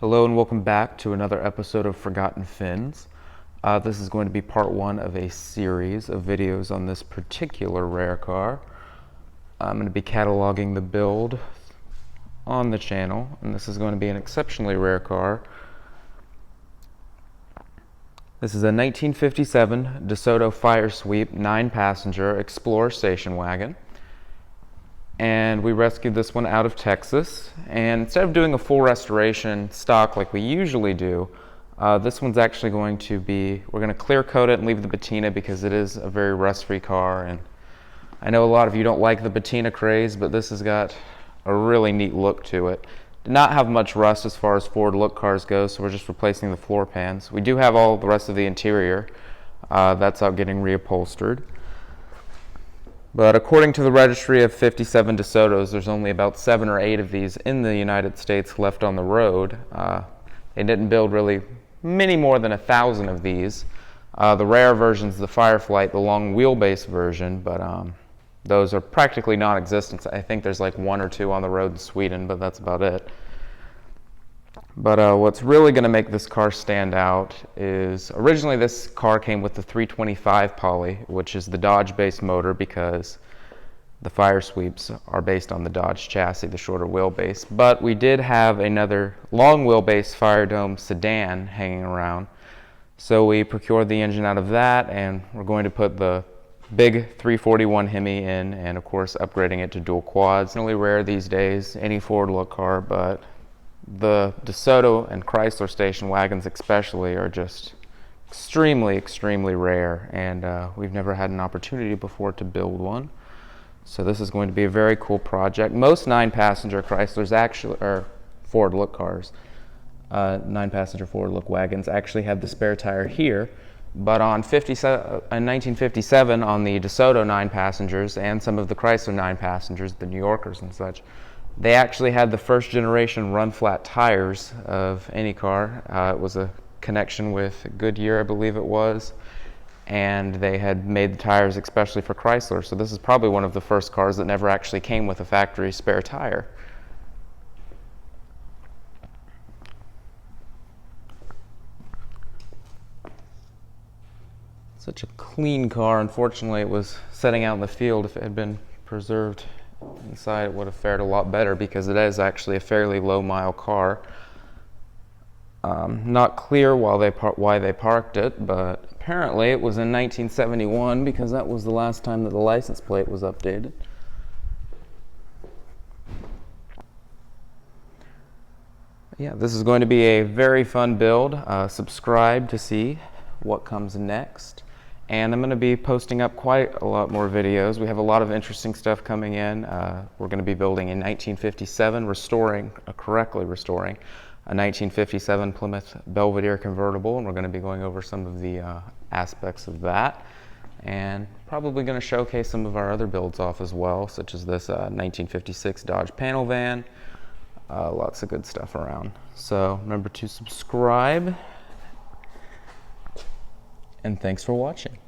Hello and welcome back to another episode of Forgotten Fins. This is going to be part one of a series of videos on this particular rare car. I'm going to be cataloging the build on the channel, and this is going to be an exceptionally rare car. This is a 1957 DeSoto FireSweep 9-passenger Explorer station wagon. And we rescued this one out of Texas, and instead of doing a full restoration stock like we usually do, this one's actually going to be, we're going to clear coat it and leave the patina because it is a very rust-free car. And I know a lot of you don't like the patina craze, but this has got a really neat look to it. Did not have much rust as far as forward look cars go, so we're just replacing the floor pans. We do have all the rest of the interior. That's out getting reupholstered. But according to the registry of 57 DeSotos, there's only about 7 or 8 of these in the United States left on the road. They didn't build really many more than 1,000 of these. The rare version's the Fireflight, the long wheelbase version, but those are practically non-existent. I think there's like 1 or 2 on the road in Sweden, but that's about it. But what's really going to make this car stand out is originally this car came with the 325 poly, which is the Dodge-based motor because the FireSweeps are based on the Dodge chassis, the shorter wheelbase. But we did have another long wheelbase Fire Dome sedan hanging around. So we procured the engine out of that, and we're going to put the big 341 Hemi in, and of course upgrading it to dual quads. It's really rare these days, any forward look car, but the DeSoto and Chrysler station wagons especially are just extremely rare, and we've never had an opportunity before to build one. So this is going to be a very cool project. Most 9-passenger Chryslers actually, or forward look cars, 9-passenger forward look wagons actually have the spare tire here, but on 1957 on the DeSoto 9-passengers and some of the Chrysler 9-passengers, the New Yorkers and such, they actually had the first generation run flat tires of any car. It was a connection with Goodyear, I believe it was, and they had made the tires especially for Chrysler. So this is probably one of the first cars that never actually came with a factory spare tire. Such a clean car. Unfortunately, it was setting out in the field. If it had been preserved inside, it would have fared a lot better because it is actually a fairly low mile car. Not clear why they parked it, but apparently it was in 1971 because that was the last time that the license plate was updated. Yeah, this is going to be a very fun build. Subscribe to see what comes next. And I'm going to be posting up quite a lot more videos. We have a lot of interesting stuff coming in. We're going to be building in 1957, correctly restoring a 1957 Plymouth Belvedere convertible, and we're going to be going over some of the aspects of that. And probably going to showcase some of our other builds off as well, such as this 1956 Dodge panel van. Lots of good stuff around. So remember to subscribe. And thanks for watching.